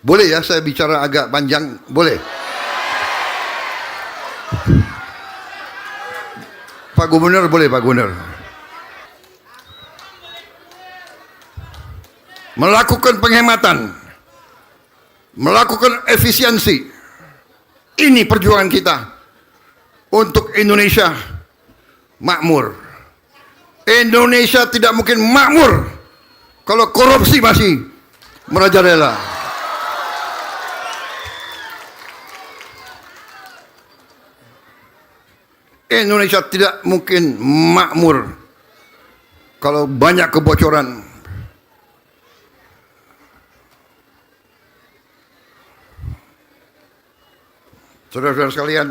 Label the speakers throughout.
Speaker 1: Boleh ya saya bicara agak panjang? Boleh? Pak Gubernur boleh, Pak Gubernur. Melakukan penghematan, melakukan efisiensi. Ini perjuangan kita untuk Indonesia makmur. Indonesia tidak mungkin makmur kalau korupsi masih merajalela. Indonesia tidak mungkin makmur kalau banyak kebocoran. Saudara-saudara sekalian,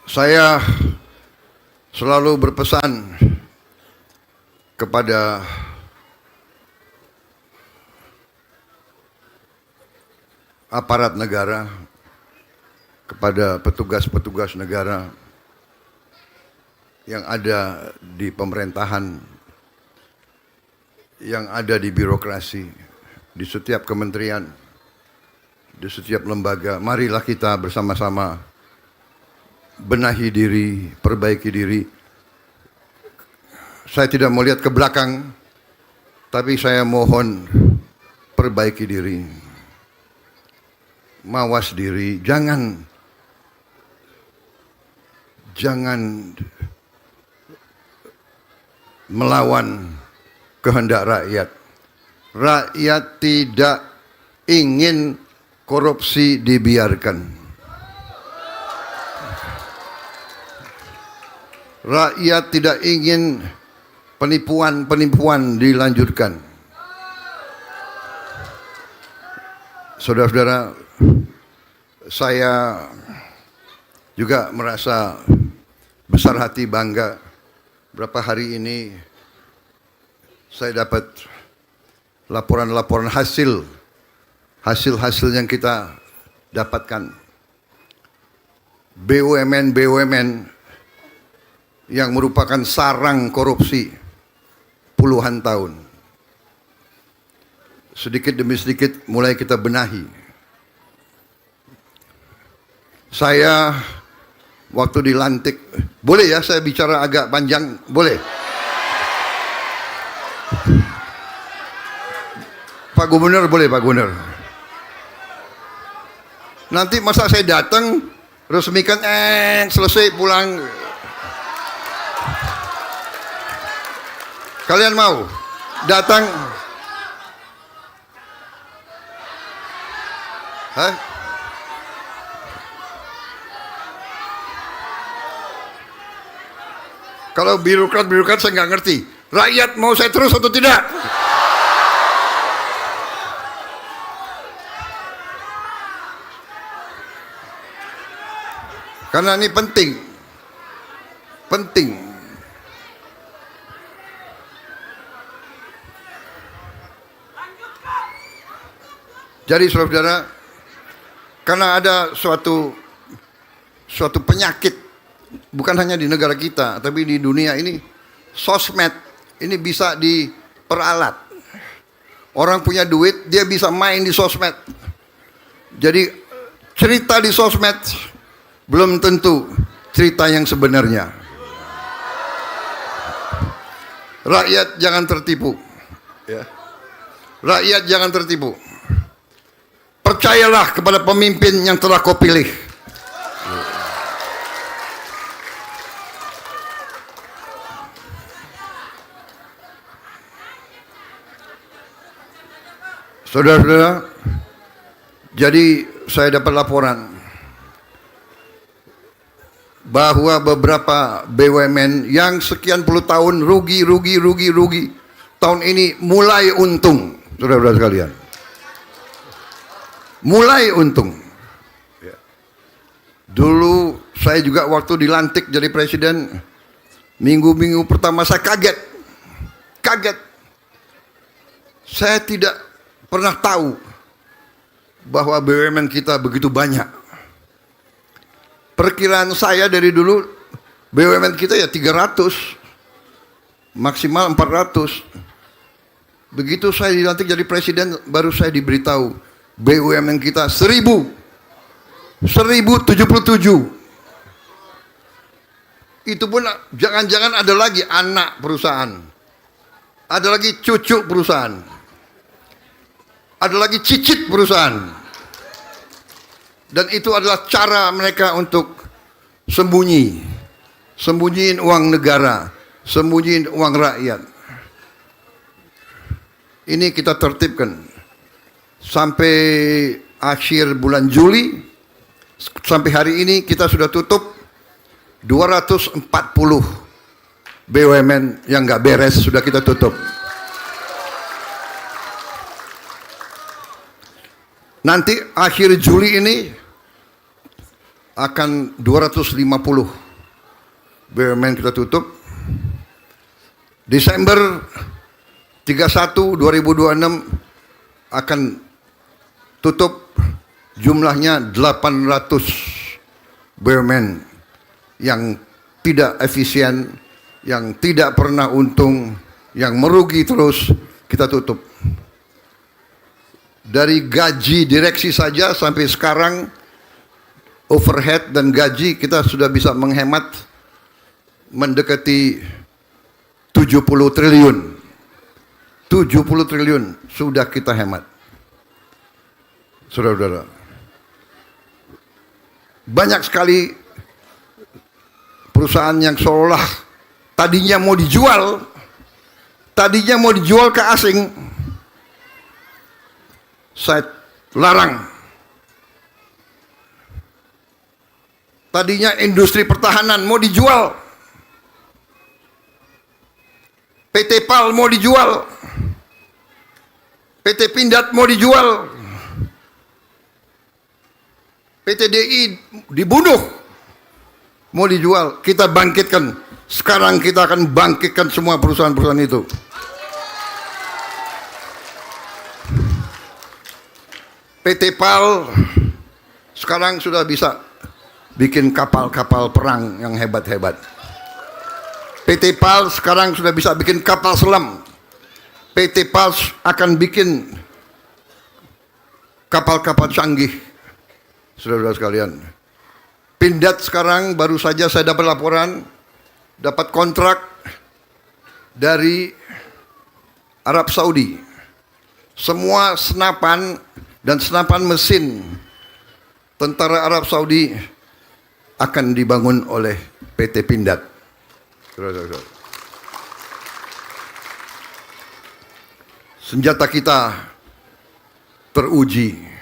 Speaker 1: saya selalu berpesan kepada aparat negara, kepada petugas-petugas negara yang ada di pemerintahan, yang ada di birokrasi, di setiap kementerian, di setiap lembaga. Marilah kita bersama-sama benahi diri, perbaiki diri. Saya tidak mau lihat ke belakang, tapi saya mohon perbaiki diri. Mawas diri, jangan melawan kehendak rakyat. Rakyat tidak ingin korupsi dibiarkan. Rakyat tidak ingin penipuan-penipuan dilanjutkan. Saudara-saudara, saya juga merasa besar hati, bangga. Berapa hari ini saya dapat laporan-laporan hasil yang kita dapatkan. BUMN yang merupakan sarang korupsi puluhan tahun. Sedikit demi sedikit mulai kita benahi. Saya waktu dilantik, boleh ya saya bicara agak panjang? Boleh? Pak Gubernur boleh, Pak Gubernur. Nanti masa saya datang resmikan selesai pulang. Kalian mau datang? Hah? Kalau birokrat saya nggak ngerti. Rakyat mau saya terus atau tidak? Karena ini penting. Jadi saudara-saudara, karena ada suatu penyakit, bukan hanya di negara kita, tapi di dunia ini, sosmed ini bisa diperalat. Orang punya duit, dia bisa main di sosmed. Jadi cerita di sosmed belum tentu cerita yang sebenarnya. Rakyat jangan tertipu. Ya. Rakyat jangan tertipu. Percayalah kepada pemimpin yang telah kau pilih. Saudara-saudara, jadi saya dapat laporan bahwa beberapa BUMN yang sekian puluh tahun rugi, tahun ini mulai untung, saudara-saudara sekalian. Mulai untung. Dulu saya juga waktu dilantik jadi presiden, minggu-minggu pertama saya kaget. Saya tidak pernah tahu bahwa BUMN kita begitu banyak. Perkiraan saya dari dulu BUMN kita ya 300, maksimal 400. Begitu saya dilantik jadi presiden, baru saya diberitahu BUMN kita 1077. Itu pun jangan-jangan ada lagi anak perusahaan, ada lagi cucu perusahaan, ada lagi cicit perusahaan. Dan itu adalah cara mereka untuk sembunyiin uang negara, sembunyiin uang rakyat. Ini kita tertibkan sampai akhir bulan Juli. Sampai hari ini kita sudah tutup 240 BUMN yang nggak beres, sudah kita tutup. Nanti akhir Juli ini akan 250 BUMN kita tutup. Desember 31 2026 akan tutup, jumlahnya 800 BUMN yang tidak efisien, yang tidak pernah untung, yang merugi terus, kita tutup. Dari gaji direksi saja sampai sekarang, overhead dan gaji kita sudah bisa menghemat mendekati 70 triliun. 70 triliun sudah kita hemat. Saudara-saudara, banyak sekali perusahaan yang seolah tadinya mau dijual ke asing, saya larang. Tadinya industri pertahanan mau dijual, PT PAL mau dijual, PT Pindad mau dijual, PT DI dibunuh, mau dijual. Kita bangkitkan. Sekarang kita akan bangkitkan semua perusahaan-perusahaan itu. PT PAL sekarang sudah bisa bikin kapal-kapal perang yang hebat-hebat. PT PAL sekarang sudah bisa bikin kapal selam. PT PAL akan bikin kapal-kapal canggih. Saudara-saudara sekalian, Pindad sekarang baru saja saya dapat laporan, dapat kontrak dari Arab Saudi. Semua senapan dan senapan mesin tentara Arab Saudi akan dibangun oleh PT Pindad. Senjata kita teruji.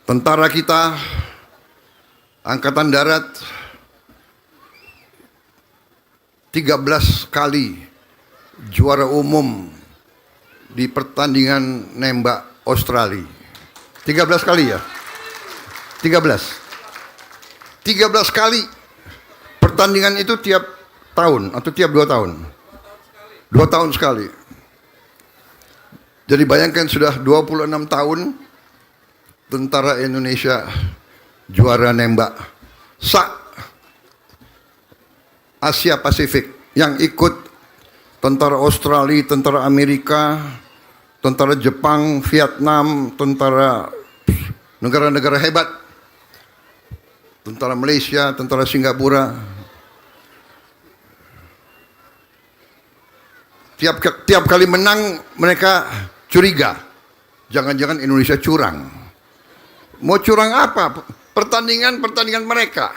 Speaker 1: Tentara kita, Angkatan Darat, 13 kali juara umum di pertandingan nembak Australia. 13 kali ya? 13 kali. Pertandingan itu tiap tahun atau tiap 2 tahun? 2 tahun sekali. Jadi bayangkan sudah 26 tahun tentara Indonesia juara nembak Asia Pasifik. Yang ikut tentara Australia, tentara Amerika, tentara Jepang, Vietnam, tentara negara-negara hebat, tentara Malaysia, tentara Singapura. Tiap kali menang mereka curiga, jangan-jangan Indonesia curang. Mau curang apa? Pertandingan mereka,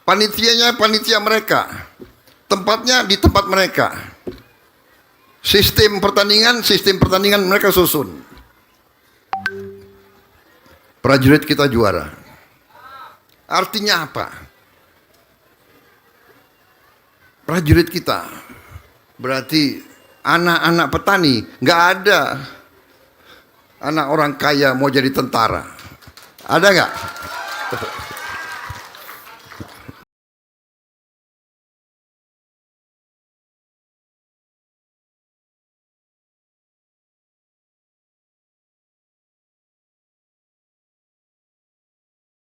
Speaker 1: panitianya panitia mereka, tempatnya di tempat mereka, sistem pertandingan mereka susun. Prajurit kita juara. Artinya apa? Prajurit kita berarti anak-anak petani. Nggak ada anak orang kaya mau jadi tentara. Ada nggak?